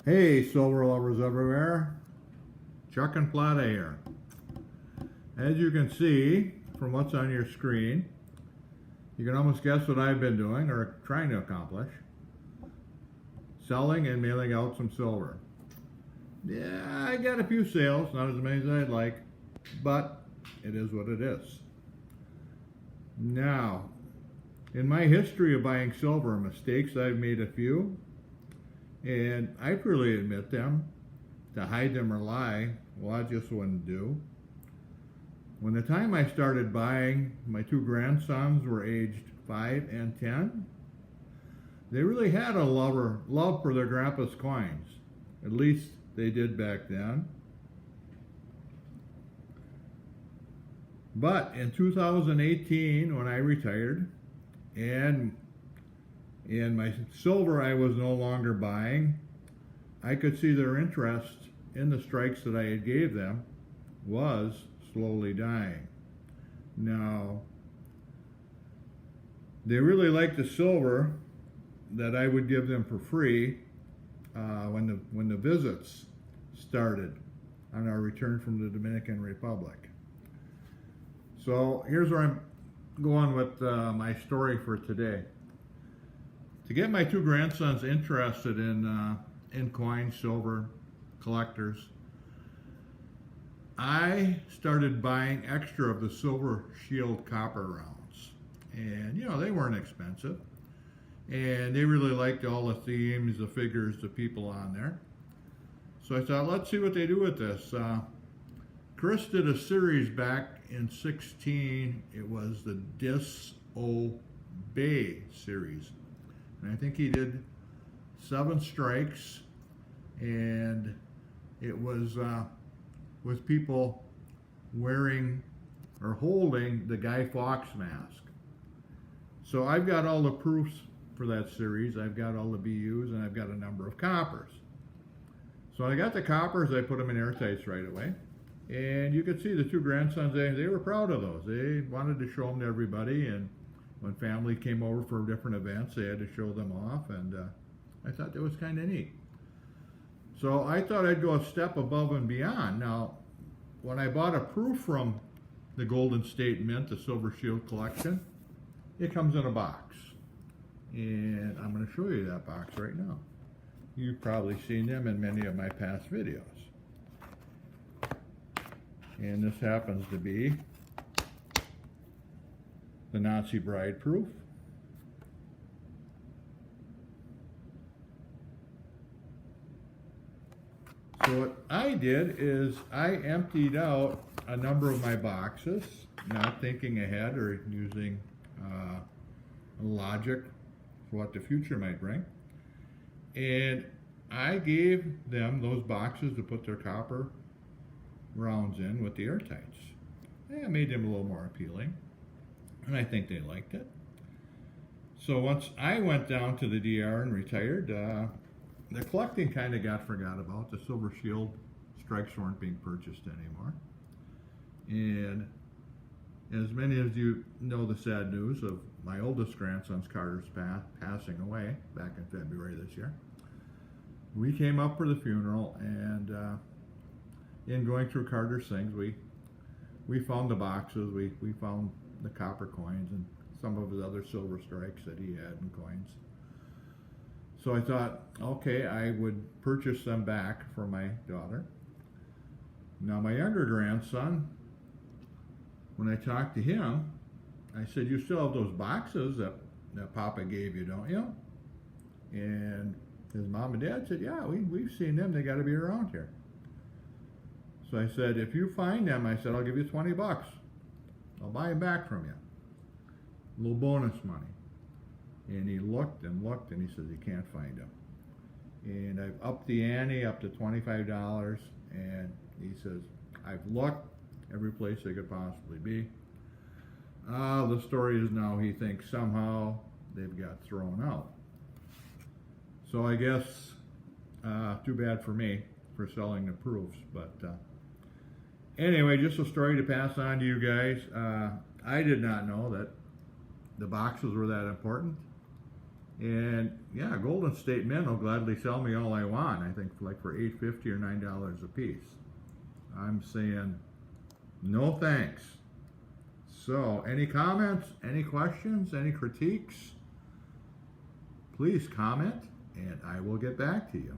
Hey, silver lovers everywhere. Chuck and Plata here. As you can see from what's on your screen, you can almost guess what I've been doing or trying to accomplish. Selling and mailing out some silver. Yeah, I got a few sales, not as many as I'd like, but it is what it is. Now, in my history of buying silver, mistakes I've made a few, and I freely admit them. To hide them or lie, well, I just wouldn't do. When the time I started buying, my two grandsons were aged 5 and 10. They really had a love for their grandpa's coins. At least they did back then. But in 2018, when I retired, and my silver I was no longer buying, I could see their interest in the strikes that I had gave them was slowly dying. Now, they really liked the silver that I would give them for free when the visits started on our return from the Dominican Republic. So here's where I'm going with my story for today. To get my two grandsons interested in coins, silver, collectors, I started buying extra of the Silver Shield copper rounds. And, they weren't expensive. And they really liked all the themes, the figures, the people on there. So I thought, let's see what they do with this. Chris did a series back in 16. It was the Disobey series. And I think he did 7 strikes, and it was with people wearing or holding the Guy Fawkes mask. So I've got all the proofs for that series. I've got all the BUs, and I've got a number of coppers. So I got the coppers, I put them in airtights right away. And you could see the two grandsons, they were proud of those. They wanted to show them to everybody, and when family came over for different events, they had to show them off, and I thought that was kind of neat. So I thought I'd go a step above and beyond. Now, when I bought a proof from the Golden State Mint, the Silver Shield collection, it comes in a box. And I'm going to show you that box right now. You've probably seen them in many of my past videos. And this happens to be the Nazi Bride proof. So what I did is I emptied out a number of my boxes, not thinking ahead or using logic for what the future might bring. And I gave them those boxes to put their copper rounds in with the airtights. I made them a little more appealing, and I think they liked it. So once I went down to the DR and retired, the collecting kind of got forgot about. The Silver Shield strikes weren't being purchased anymore. And as many of you know the sad news of my oldest grandson's Carter's passing away back in February this year, we came up for the funeral, and in going through Carter's things, we found the boxes, we found the copper coins and some of his other silver strikes that he had and coins. So I thought, okay, I would purchase them back for my daughter. Now my younger grandson, when I talked to him, I said, you still have those boxes that Papa gave you, don't you? And his mom and dad said, yeah, we've seen them, they got to be around here. So I said, if you find them, I said, I'll give you 20 bucks. I'll buy them back from you. A little bonus money. And he looked and looked, and he says he can't find them. And I've upped the ante up to $25, and he says, I've looked every place they could possibly be. The story is now he thinks somehow they've got thrown out. So I guess too bad for me for selling the proofs, but anyway, just a story to pass on to you guys. I did not know that the boxes were that important, And yeah, Golden State Mint will gladly sell me all I want. I think like for $8.50 or $9 a piece. I'm saying no thanks. So, any comments, any questions, any critiques? Please comment, and I will get back to you.